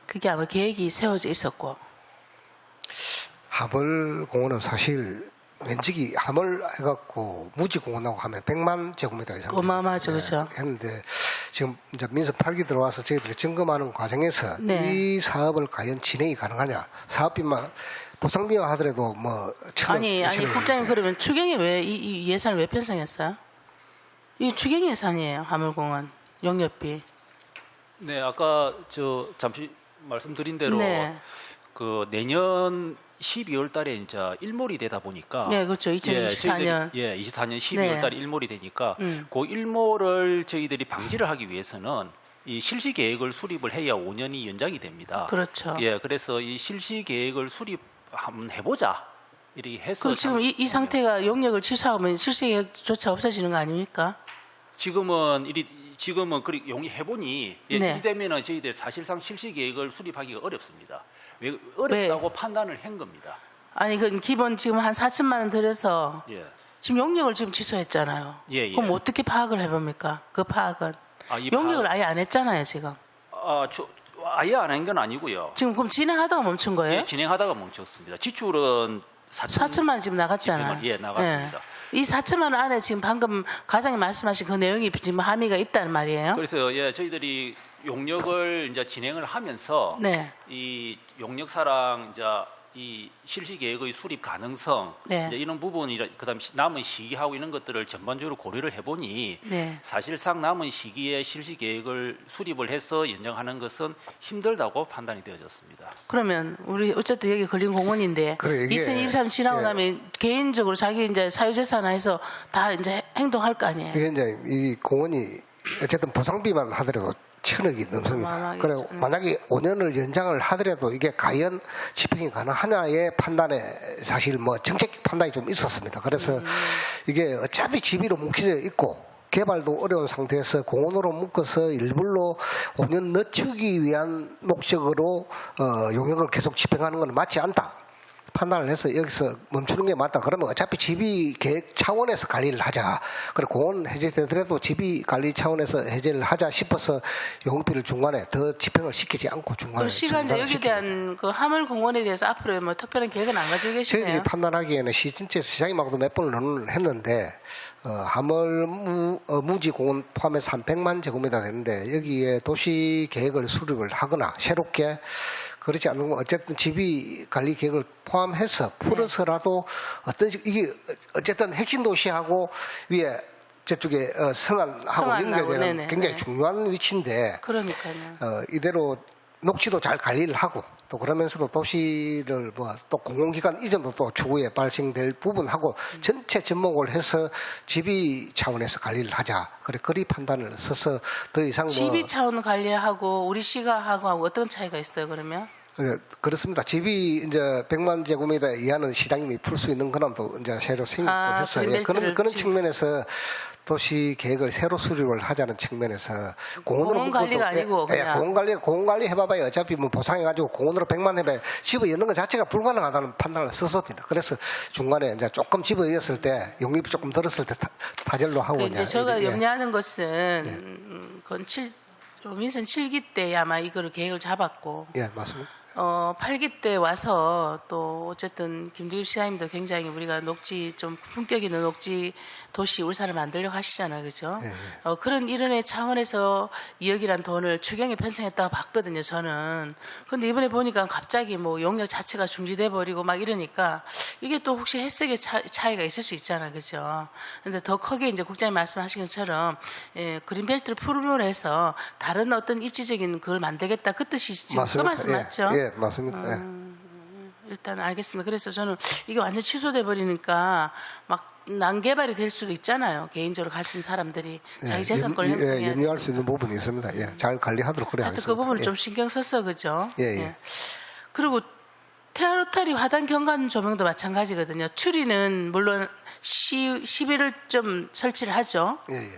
그게 아마 계획이 세워져 있었고. 하물공원은 사실 면적이 하물 해갖고 무지공원하고 하면 100만 제곱미터 이상 어마어마하죠, 그렇죠? 했는데 지금 이제 민서 8기 들어와서 저희들이 점검하는 과정에서 네. 이 사업을 과연 진행이 가능하냐? 사업비만 보상비만 하더라도 뭐 천억, 아니 2천억 국장님 그러면 추경에 왜 이 예산을 왜 편성했어요? 이 추경 예산이에요, 하물공원 용역비. 네, 아까 저 잠시 말씀드린 대로 네. 그 내년 12월 달에 이제 일몰이 되다 보니까 네, 그렇죠. 2024년. 예, 24년 12월 네. 달에 일몰이 되니까 그 일몰을 저희들이 방지를 하기 위해서는 이 실시 계획을 수립을 해야 5년이 연장이 됩니다. 그렇죠. 예, 그래서 이 실시 계획을 수립 한번 해보자 이렇게 해서 그럼 지금 이 상태가 용역을 취소하면 실시계획조차 없어지는 거 아닙니까? 지금은 그리 용이 해보니 예, 네. 이되면은 저희들 사실상 실시 계획을 수립하기가 어렵습니다. 왜 어렵다고 판단을 한 겁니다. 아니 그 기본 지금 한 4천만 원 들여서 예. 지금 용역을 지금 취소했잖아요. 예, 예. 그럼 어떻게 파악을 해봅니까? 그 파악은 이 용역을 아예 안 했잖아요 지금. 아예 안 한 건 아니고요. 지금 그럼 진행하다가 멈춘 거예요? 예, 진행하다가 멈췄습니다. 지출은 4천만 원 지금 나갔잖아요. 예, 나갔습니다. 예. 이 4천만 원 안에 지금 방금 과장님 말씀하신 그 내용이 지금 함의가 있다는 말이에요. 그래서 예, 저희들이 용역을 이제 진행을 하면서 네. 이 용역사랑 이제 이 실시 계획의 수립 가능성 네. 이제 이런 부분이 그다음 남은 시기하고 이런 것들을 전반적으로 고려를 해보니 네. 사실상 남은 시기에 실시 계획을 수립을 해서 연장하는 것은 힘들다고 판단이 되어졌습니다. 그러면 우리 어쨌든 여기 걸린 공원인데 그래, 이게- 2023 지나고 예. 나면 개인적으로 자기 이제 사유재산에서 다 이제 행동할 거 아니에요. 이게 이제 이 공원이 어쨌든 보상비만 하더라도 1,000억이 넘습니다. 어마어마하겠죠. 그래 만약에 5년을 연장을 하더라도 이게 과연 집행이 가능하냐의 판단에 사실 뭐 정책 판단이 좀 있었습니다. 그래서 이게 어차피 집위로 뭉쳐져 있고 개발도 어려운 상태에서 공원으로 묶어서 일부러 5년 늦추기 위한 목적으로 용역을 계속 집행하는 건 맞지 않다. 판단을 해서 여기서 멈추는 게 맞다. 그러면 어차피 집이 계획 차원에서 관리를 하자. 그래 공원 해제되더라도 집이 관리 차원에서 해제를 하자 싶어서 용비를 중간에 더 집행을 시키지 않고 중간에 그럼 시간 중단을 여기에 시킵니다. 대한 그 하물공원에 대해서 앞으로 뭐 특별한 계획은 안 가지고 계시네요. 저희들이 판단하기에는 진짜 시장님하고도 몇 번을 논의를 했는데 하물 무지공원 포함해서 한 100만 제곱미터 되는데 여기에 도시 계획을 수립을 하거나 새롭게 그렇지 않으면 어쨌든 집이 관리 계획을 포함해서 풀어서라도 이게 어쨌든 핵심 도시하고 위에 저쪽에 성안하고 성안하고, 연결되는 네네, 굉장히 네. 중요한 위치인데 그러니까요. 이대로 녹지도 잘 관리를 하고 또 그러면서도 도시를 뭐 또 공공기관 이전도 또 추후에 발생될 부분하고 전체 접목을 해서 집이 차원에서 관리를 하자. 그래 거리 판단을 써서 더 이상 뭐 집이 차원 관리하고 우리 시가 하고 어떤 차이가 있어요 그러면? 그렇습니다. 집이 이제 100만 제곱미터 이하는 시장님이 풀 수 있는 권한도 이제 새로 생기고 해서 그런 측면에서 도시 계획을 새로 수립을 하자는 측면에서 공원 관리가 아니고 그냥 공원 관리 해봐봐야 어차피 뭐 보상해가지고 공원으로 100만 해봐 집어 넣는 것 자체가 불가능하다는 판단을 썼습니다. 그래서 중간에 이제 조금 집어 넣었을 때 용입이 조금 들었을 때 타절로 하고 이제 제가 예. 염려하는 것은 그건 민선 7기 때 아마 이거를 계획을 잡았고 예 맞습니다. 8기 때 와서 또 어쨌든 김두엽 시장님도 굉장히 우리가 녹지 좀 품격 있는 녹지 도시 울산을 만들려고 하시잖아요, 그죠? 그런 일련의 차원에서 2억이란 돈을 추경에 편성했다고 봤거든요, 저는. 근데 이번에 보니까 갑자기 뭐 용역 자체가 중지돼 버리고 막 이러니까 이게 또 혹시 해석의 차이가 있을 수 있잖아요, 그죠? 근데 더 크게 이제 국장님 말씀하신 것처럼 그린벨트를 풀으로 해서 다른 어떤 입지적인 그걸 만들겠다 그 뜻이 지금 그 말씀 맞죠? 예, 맞습니다. 일단 알겠습니다. 그래서 저는 이게 완전 취소돼 버리니까 막 난개발이 될 수도 있잖아요. 개인적으로 가진 사람들이 자기 재산권을 형성해야 염려할 수 있는 부분이 있습니다. 예, 잘 관리하도록 그래 하여튼 하겠습니다. 그 부분을 예. 좀 신경 썼어, 그죠? 예. 그리고 태아로타리 화단 경관 조명도 마찬가지거든요. 추리는 물론 11을 좀 설치를 하죠. 예.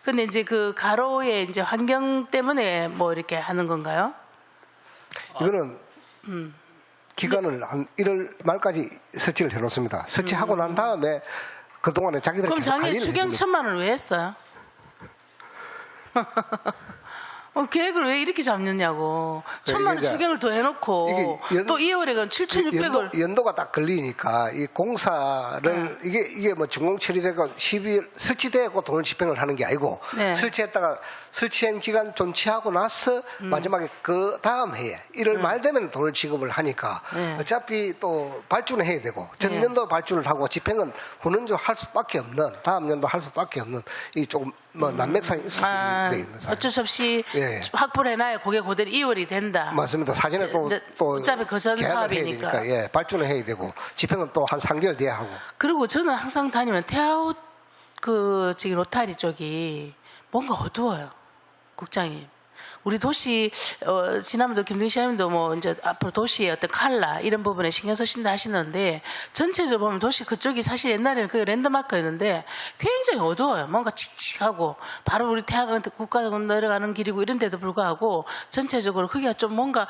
근데 이제 그 가로에 이제 환경 때문에 뭐 이렇게 하는 건가요? 이거는 기간을 한 1월 말까지 설치를 해놓습니다. 설치하고 난 다음에 그동안에 자기들 그럼 계속 작년 관리를 추경 해줍니다. 1,000만 원을 왜 했어요? 계획을 왜 이렇게 잡느냐고. 1,000만 원 이제 추경을 더 해놓고 이게 또 2월에는 7,600을 연도가 딱 걸리니까 이 공사를 이게 뭐 준공 처리되고 12일 설치되고 돈을 집행을 하는 게 아니고 네. 설치했다가 설치행 기간 존치하고 나서 마지막에 그 다음 해에 1월 말 되면 돈을 지급을 하니까 어차피 또 발주는 해야 되고 전년도 발주를 하고 집행은 후년도 할 수밖에 없는 다음 연도 할 수밖에 없는 이 조금 뭐 난맥상이 있을 수 있는 사실. 어쩔 수 없이 예. 확보를 해놔야 그게 그대로 2월이 된다. 맞습니다. 사전에 또 어차피 거선 계약을 사업이니까. 해야 되니까, 예, 발주는 해야 되고 집행은 또 한 3개월 뒤에 하고. 그리고 저는 항상 다니면 태아웃 저기 로타리 쪽이 뭔가 어두워요, 국장님. 우리 도시 지난번도 김동희 시장님도 뭐 이제 앞으로 도시의 어떤 컬러 이런 부분에 신경 쓰신다 하시는데 전체적으로 보면 도시 그쪽이 사실 옛날에는 그 랜드마크였는데 굉장히 어두워요. 뭔가 칙칙하고 바로 우리 태화강 국가공 내려가는 길이고 이런데도 불구하고 전체적으로 그게 좀 뭔가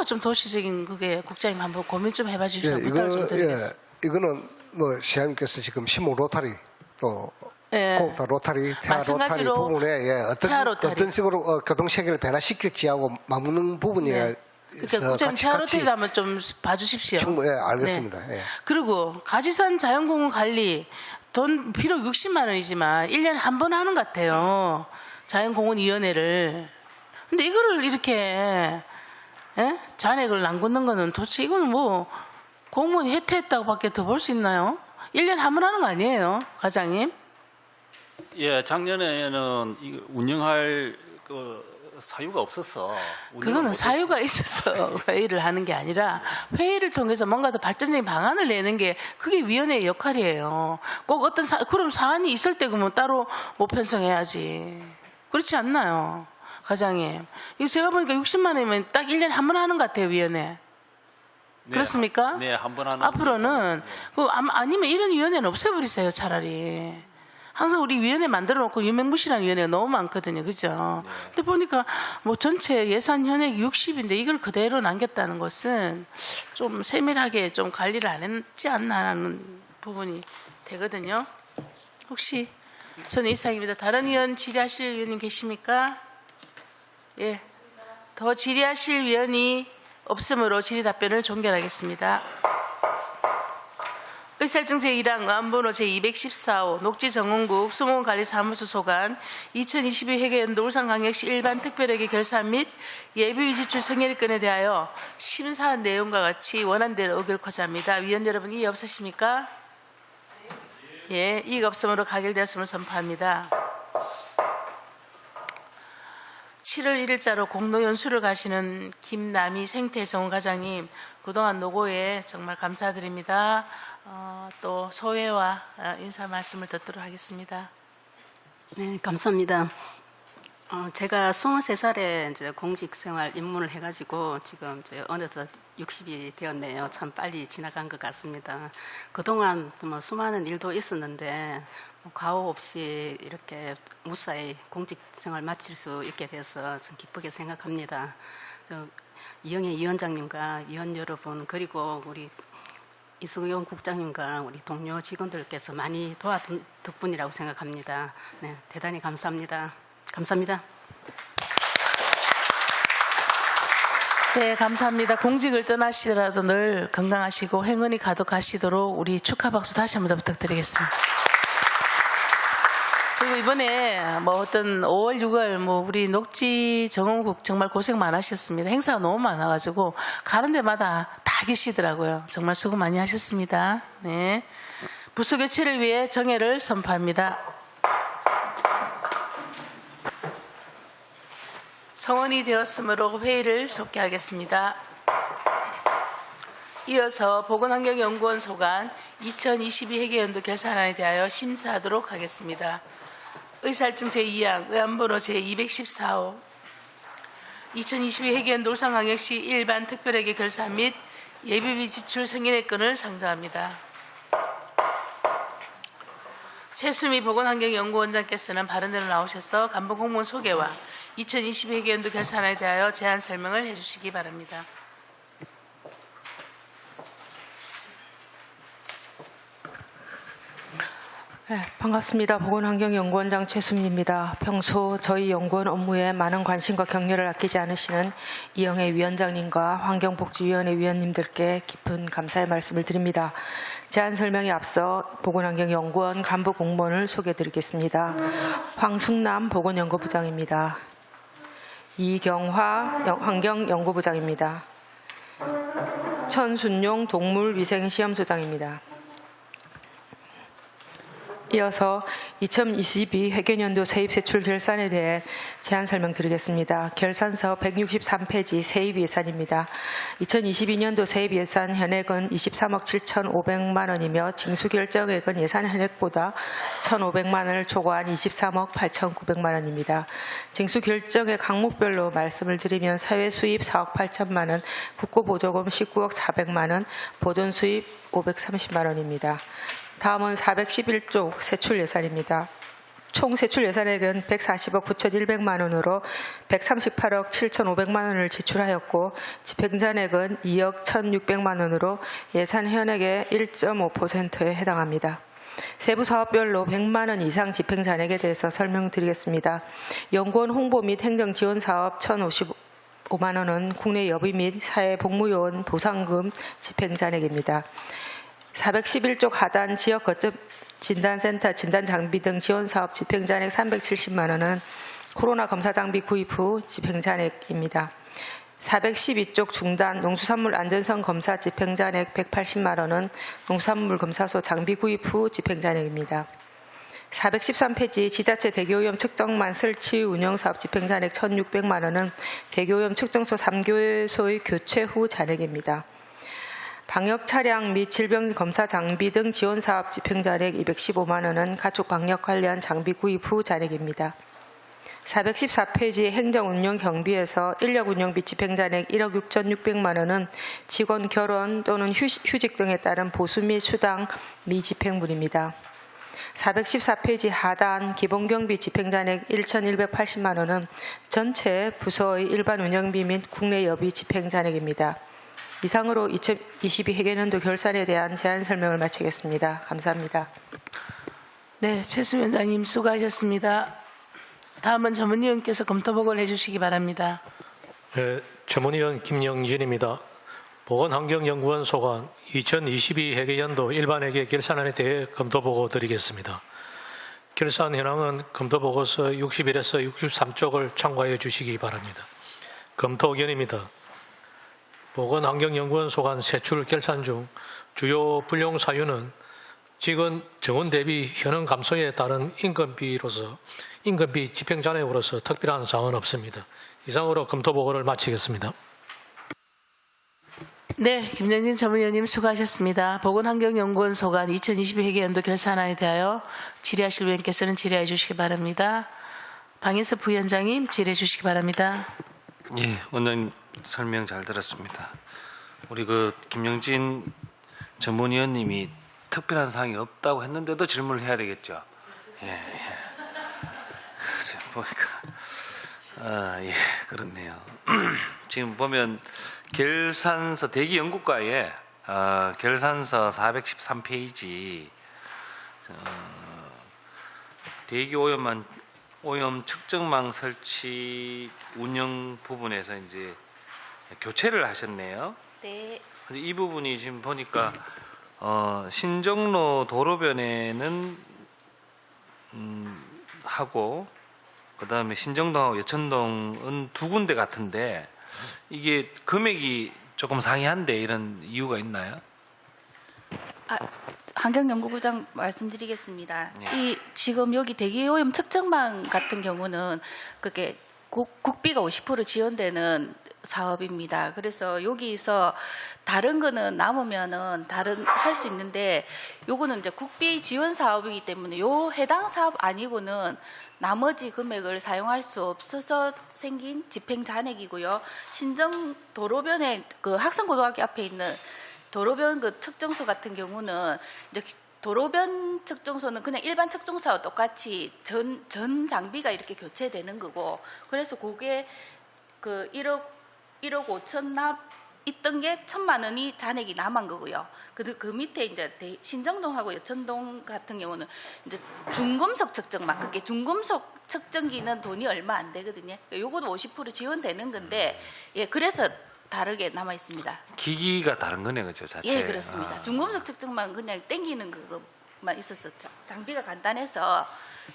좀 도시적인 그게 국장님 한번 고민 좀 해봐 주시면 부탁을 좀 드리겠습니다. 이거는 뭐 시장님께서 지금 신모 로타리 또 공사 로타리, 태아 로타리 마찬가지로 부분에 태아 로타리. 어떤 식으로 교통 체계를 변화시킬지하고 맞는 부분이 그러니까 국장님 태아 로타리도 한번 좀 봐주십시오. 충분히 알겠습니다. 네. 예. 그리고 가지산 자연공원 관리 돈 비록 60만 원이지만 1년에 한 번 하는 것 같아요. 자연공원위원회를. 근데 이거를 이렇게 잔액을 남긋는 거는 도대체 이거는 뭐 공무원이 혜택했다고 밖에 더 볼 수 있나요? 1년에 한 번 하는 거 아니에요, 과장님? 예, 작년에는 이거 운영할 사유가 없었어. 그거는 사유가 있어서 회의를 하는 게 아니라 회의를 통해서 뭔가 더 발전적인 방안을 내는 게 그게 위원회의 역할이에요. 꼭 어떤 그럼 사안이 있을 때 그러면 따로 못 편성해야지. 그렇지 않나요, 과장님? 이거 제가 보니까 60만 원이면 딱 1년에 한 번 하는 것 같아요, 위원회. 네, 그렇습니까? 네, 한 번 하는. 앞으로는 아니면 이런 위원회는 없애버리세요, 차라리. 항상 우리 위원회 만들어 놓고 유명무실한 위원회가 너무 많거든요. 그죠? 근데 보니까 뭐 전체 예산 현액이 60인데 이걸 그대로 남겼다는 것은 좀 세밀하게 좀 관리를 안 했지 않나라는 부분이 되거든요. 혹시 저는 이상입니다. 다른 위원 질의하실 위원님 계십니까? 예. 더 질의하실 위원이 없으므로 질의 답변을 종결하겠습니다. 의사일정 제1항 안번호 제214호 녹지정원국 수목원관리사무소 소관 2022 회계연도 울산광역시 일반 특별회계 결산 및 예비비 지출 성역건에 대하여 심사한 내용과 같이 원안대로 의결코자 합니다. 위원 여러분 이의 없으십니까? 예, 이의가 없으므로 가결되었음을 선포합니다. 7월 1일자로 공로연수를 가시는 김남희 생태정원과장님 그동안 노고에 정말 감사드립니다. 또 소회와 인사 말씀을 듣도록 하겠습니다. 네, 감사합니다. 제가 23살에 이제 공직생활 입문을 해가지고 지금 이제 어느덧 60이 되었네요. 참 빨리 지나간 것 같습니다. 그동안 뭐 수많은 일도 있었는데 과오 없이 이렇게 무사히 공직생활 마칠 수 있게 돼서 참 기쁘게 생각합니다. 이영애 위원장님과 위원 여러분 그리고 우리 이수경 국장님과 우리 동료 직원들께서 많이 도와준 덕분이라고 생각합니다. 네, 대단히 감사합니다. 감사합니다. 네, 감사합니다. 공직을 떠나시더라도 늘 건강하시고 행운이 가득하시도록 우리 축하 박수 다시 한번 더 부탁드리겠습니다. 그리고 이번에 뭐 어떤 5월, 6월 뭐 우리 녹지 정원국 정말 고생 많으셨습니다. 행사가 너무 많아가지고 가는 데마다 다 계시더라고요. 정말 수고 많이 하셨습니다. 네, 부서 교체를 위해 정회를 선포합니다. 성원이 되었으므로 회의를 속개하겠습니다. 이어서 보건환경연구원 소관 2022 회계연도 결산안에 대하여 심사하도록 하겠습니다. 의사일증 제2항 의안번호 제214호 2022 회계연도 울산광역시 일반 특별회계 결산 및 예비비 지출 승인의건을 상정합니다. 최수미 보건환경연구원장께서는 바른대로 나오셔서 간부 공무원 소개와 2022 회계연도 결산안에 대하여 제안 설명을 해주시기 바랍니다. 네, 반갑습니다. 보건환경연구원장 최수민입니다. 평소 저희 연구원 업무에 많은 관심과 격려를 아끼지 않으시는 이영애 위원장님과 환경복지위원회 위원님들께 깊은 감사의 말씀을 드립니다. 제안 설명에 앞서 보건환경연구원 간부 공무원을 소개해드리겠습니다. 황숙남 보건연구부장입니다. 이경화 환경연구부장입니다. 천순용 동물위생시험소장입니다. 이어서 2022 회계연도 세입세출 결산에 대해 제안 설명드리겠습니다. 결산서 163페이지 세입 예산입니다. 2022년도 세입 예산 현액은 23억 7,500만 원이며 징수 결정액은 예산 현액보다 1,500만 원을 초과한 23억 8,900만 원입니다. 징수 결정액 항목별로 말씀을 드리면 사회 수입 4억 8천만 원, 국고보조금 19억 400만 원, 보존 수입 530만 원입니다. 다음은 411조 세출 예산입니다. 총 세출 예산액은 140억 9,100만 원으로 138억 7,500만 원을 지출하였고 집행잔액은 2억 1,600만 원으로 예산 현액의 1.5%에 해당합니다. 세부 사업별로 100만 원 이상 집행잔액에 대해서 설명드리겠습니다. 연구원 홍보 및 행정 지원 사업 1,055만 원은 국내 여비 및 사회복무요원 보상금 집행잔액입니다. 411조 하단 지역 거점 진단센터 진단장비 등 지원사업 집행잔액 370만 원은 코로나 검사 장비 구입 후 집행잔액입니다. 412쪽 중단 농수산물 안전성 검사 집행잔액 180만 원은 농수산물 검사소 장비 구입 후 집행잔액입니다. 413페이지 지자체 대기오염 측정만 설치 운영사업 집행잔액 1,600만 원은 대기오염 측정소 3교소의 교체 후 잔액입니다. 방역 차량 및 질병 검사 장비 등 지원 사업 집행잔액 215만 원은 가축 방역 관련 장비 구입 후 잔액입니다. 414페이지 행정 운영 경비에서 인력 운영비 집행잔액 1억 6,600만 원은 직원 결혼 또는 휴직 등에 따른 보수 및 수당 미집행분입니다. 414페이지 하단 기본경비 집행잔액 1,180만 원은 전체 부서의 일반 운영비 및 국내 여비 집행잔액입니다. 이상으로 2022 회계연도 결산에 대한 제안 설명을 마치겠습니다. 감사합니다. 네, 최수 위원장님 수고하셨습니다. 다음은 전문위원께서 검토보고를 해주시기 바랍니다. 네, 전문위원 김영진입니다. 보건환경연구원 소관 2022 회계연도 일반회계 결산안에 대해 검토보고 드리겠습니다. 결산 현황은 검토보고서 61에서 63쪽을 참고해 주시기 바랍니다. 검토 의견입니다. 보건환경연구원 소관 세출 결산 중 주요 불용 사유는 직원 정원 대비 현황 감소에 따른 인건비로서 인건비 집행잔액으로서 특별한 사항은 없습니다. 이상으로 검토 보고를 마치겠습니다. 네, 김영진 전문위원님 수고하셨습니다. 보건환경연구원 소관 2022 회계연도 결산안에 대하여 질의하실 위원께서는 질의해 주시기 바랍니다. 방인섭 부위원장님 질의해 주시기 바랍니다. 예, 원장님 설명 잘 들었습니다. 우리 김영진 전문위원님이 특별한 사항이 없다고 했는데도 질문을 해야 되겠죠. 예. 보니까 예, 그렇네요. 지금 보면 결산서 대기연구과에 결산서 413페이지 대기 오염 측정망 설치 운영 부분에서 이제 교체를 하셨네요. 네. 근데 이 부분이 지금 보니까 신정로 도로변에는 하고 그다음에 신정동하고 여천동은 두 군데 같은데 이게 금액이 조금 상이한데 이런 이유가 있나요? 환경연구부장 말씀드리겠습니다. 네. 이 지금 여기 대기오염 측정망 같은 경우는 그게 국비가 50% 지원되는 사업입니다. 그래서 여기서 다른 거는 남으면은 할 수 있는데 요거는 이제 국비 지원 사업이기 때문에 요 해당 사업 아니고는 나머지 금액을 사용할 수 없어서 생긴 집행 잔액이고요. 신정 도로변에 그 학성고등학교 앞에 있는 도로변 그 측정소 같은 경우는 이제 도로변 측정소는 그냥 일반 측정소와 똑같이 전 장비가 이렇게 교체되는 거고, 그래서 그게 그 1억 5천 납 있던 게 1,000만 원이 잔액이 남은 거고요. 그 밑에 이제 신정동하고 여천동 같은 경우는 이제 중금속 측정막, 그게 중금속 측정기는 돈이 얼마 안 되거든요. 요거도 50% 지원되는 건데, 예, 그래서 다르게 남아 있습니다. 기기가 다른 거네, 그죠, 자체. 예, 그렇습니다. 중금속 측정만 그냥 땡기는 그것만 있어서 장비가 간단해서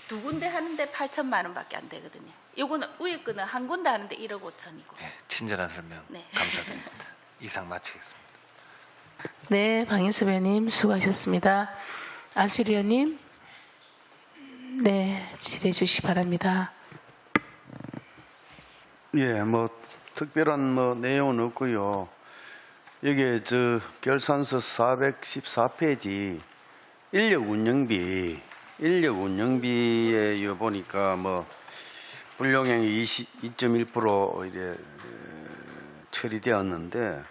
두 군데 하는데 8천만 원밖에 안 되거든요. 요거는 위에 거는 한 군데 하는데 1억 5천이고. 네, 친절한 설명 네. 감사드립니다. 이상 마치겠습니다. 네, 방인섭 의원님 수고하셨습니다. 안수리 의원님, 네, 질의해 주시기 바랍니다. 예, 뭐 특별한 뭐 내용은 없고요. 여기 저 결산서 414페이지 인력 운영비에 요 보니까 뭐 불용량이 2.1% 이래 처리되었는데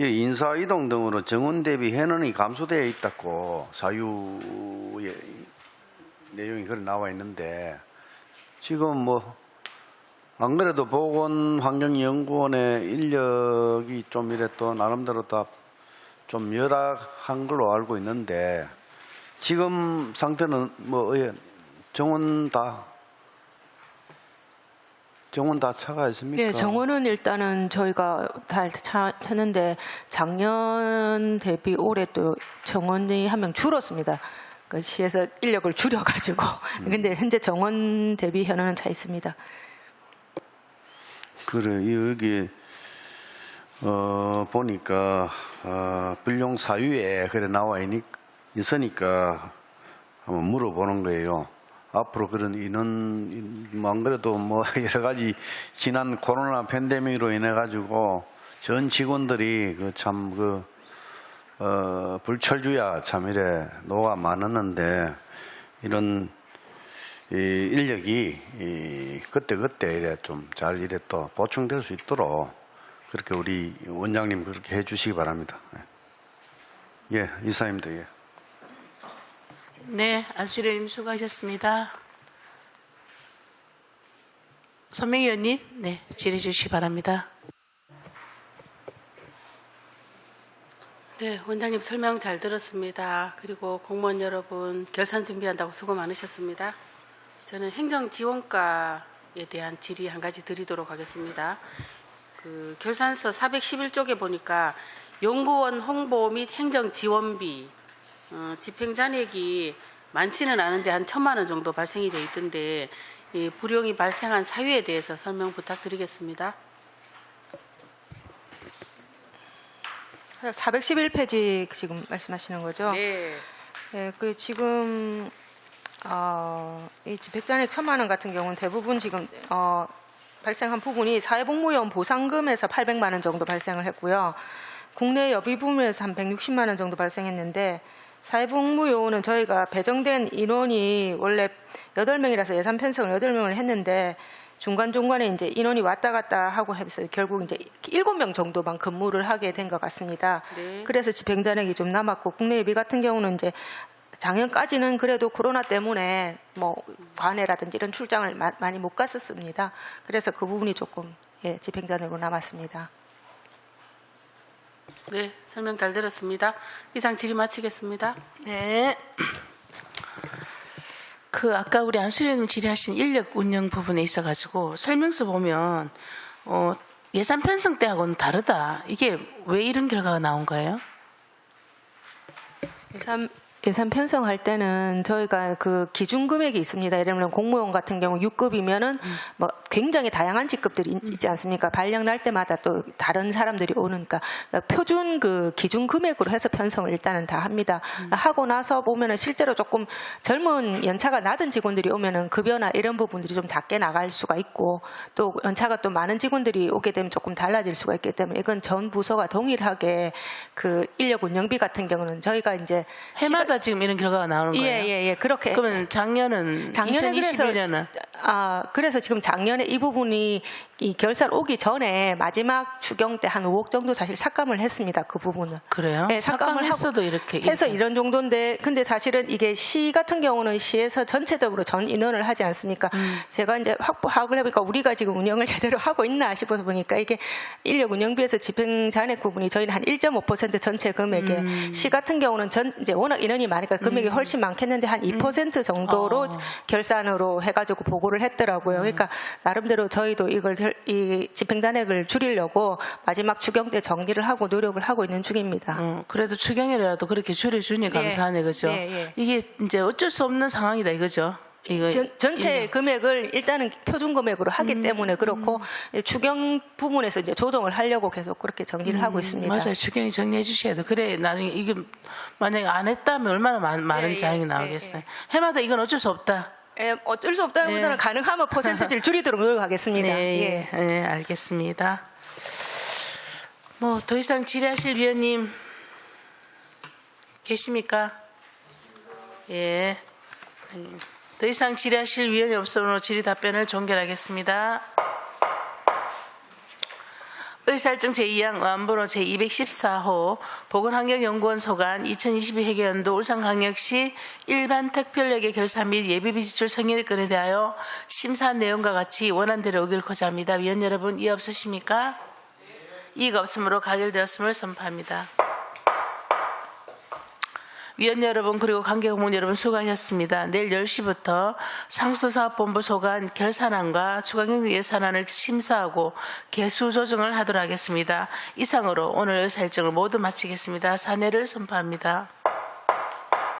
이 인사 이동 등으로 정원 대비 현원이 감소되어 있다고 사유의 내용이 그래 나와 있는데 지금 뭐 안 그래도 보건환경연구원의 인력이 좀 이래 또 나름대로 다 좀 열악한 걸로 알고 있는데 지금 상태는 뭐 정원 다 차가 있습니까? 네, 정원은 일단은 저희가 다 찾는데 작년 대비 올해 또 정원이 한 명 줄었습니다. 그 시에서 인력을 줄여가지고. 근데 현재 정원 대비 현원은 차 있습니다. 그래, 여기 보니까 불용 사유에 그래 나와 있으니까 한번 물어보는 거예요. 앞으로 그런 인원, 안 그래도 뭐 여러 가지 지난 코로나 팬데믹으로 인해 가지고 전 직원들이 불철주야 참 이래 노가 많았는데 이런 이 인력이 그때 이래 좀 잘 이래 또 보충될 수 있도록 그렇게 우리 원장님 그렇게 해주시기 바랍니다. 예, 이사입니다. 예. 네, 안수리 의원님 수고하셨습니다. 손명희 의원님, 네, 질의해 주시기 바랍니다. 네, 원장님 설명 잘 들었습니다. 그리고 공무원 여러분 결산 준비한다고 수고 많으셨습니다. 저는 행정지원과에 대한 질의 한 가지 드리도록 하겠습니다. 그 결산서 411쪽에 보니까 연구원 홍보 및 행정지원비 집행잔액이 많지는 않은데 한 1,000만 원 정도 발생이 돼 있던데 이 불용이 발생한 사유에 대해서 설명 부탁드리겠습니다. 411페이지 지금 말씀하시는 거죠? 네. 네, 그 지금 이 집행잔액 1,000만 원 같은 경우는 대부분 지금 발생한 부분이 사회복무요원 보상금에서 800만 원 정도 발생을 했고요. 국내 여비 부문에서 한 160만 원 정도 발생했는데 사회복무요원은 저희가 배정된 인원이 원래 8명이라서 예산 편성을 8명을 했는데 중간중간에 이제 인원이 왔다 갔다 하고 해서 결국 이제 7명 정도만 근무를 하게 된 것 같습니다. 네. 그래서 집행잔액이 좀 남았고 국내 예비 같은 경우는 이제 작년까지는 그래도 코로나 때문에 뭐 관해라든지 이런 출장을 많이 못 갔었습니다. 그래서 그 부분이 조금 집행잔액으로 남았습니다. 네, 설명 잘 들었습니다. 이상 질의 마치겠습니다. 네. 그 아까 우리 안수리 의원님 질의하신 인력 운영 부분에 있어가지고 설명서 보면 예산 편성 때하고는 다르다. 이게 왜 이런 결과가 나온 거예요? 예산 편성할 때는 저희가 그 기준 금액이 있습니다. 예를 들면 공무원 같은 경우 6급이면은 뭐 굉장히 다양한 직급들이 있지 않습니까? 발령 날 때마다 또 다른 사람들이 오니까 표준 그 기준 금액으로 해서 편성을 일단은 다 합니다. 하고 나서 보면은 실제로 조금 젊은 연차가 낮은 직원들이 오면은 급여나 이런 부분들이 좀 작게 나갈 수가 있고 또 연차가 또 많은 직원들이 오게 되면 조금 달라질 수가 있기 때문에 이건 전 부서가 동일하게 그 인력 운영비 같은 경우는 저희가 이제 해마다 지금 이런 결과가 나오는 거예요? 예. 그렇게. 그러면 작년은 2021년은 그래서 지금 작년에 이 부분이 이 결산 오기 전에 마지막 추경 때 한 5억 정도 사실 삭감을 했습니다. 그 부분은. 그래요? 네, 삭감을 했어도 이렇게 해서 이런 정도인데 근데 사실은 이게 시 같은 경우는 시에서 전체적으로 전 인원을 하지 않습니까? 제가 이제 파악을 해보니까 우리가 지금 운영을 제대로 하고 있나 싶어서 보니까 이게 인력 운영비에서 집행 잔액 부분이 저희는 한 1.5% 전체 금액에 시 같은 경우는 이제 워낙 인원이 많으니까 금액이 훨씬 많겠는데 한 2% 정도로 결산으로 해가지고 보고를 했더라고요. 그러니까 나름대로 저희도 이걸 이 집행 잔액을 줄이려고 마지막 추경 때 정리를 하고 노력을 하고 있는 중입니다. 그래도 추경이라도 그렇게 줄여주니 감사하네, 그죠? 예. 이게 이제 어쩔 수 없는 상황이다, 이거죠? 이거 전체 금액을 일단은 표준 금액으로 하기 때문에 그렇고 추경 부분에서 이제 조정을 하려고 계속 그렇게 정리를 하고 있습니다. 맞아요. 추경이 정리해 주셔야 돼. 그래 나중에 이게 만약에 안 했다면 얼마나 많은 잔액이 나오겠어요. 해마다 이건 어쩔 수 없다. 어쩔 수 없다기보다는 가능하면 퍼센티지를 줄이도록 노력하겠습니다. 네, 알겠습니다. 뭐 더 이상 질의하실 위원님 계십니까? 예. 더 이상 질의하실 위원이 없으므로 질의 답변을 종결하겠습니다. 의사일정 제2항 의안번호 제214호 보건환경연구원 소관 2022 회계연도 울산광역시 일반 특별력의 결산 및 예비비 지출 승인의 건에 대하여 심사한 내용과 같이 원안대로 의결코자 합니다. 위원 여러분 이의 없으십니까? 이의가 없으므로 가결되었음을 선포합니다. 위원 여러분 그리고 관계공무원 여러분 수고하셨습니다. 내일 10시부터 상수사업본부 소관 결산안과 추가경정 예산안을 심사하고 개수 조정을 하도록 하겠습니다. 이상으로 오늘 의사일정을 모두 마치겠습니다. 사내를 선포합니다.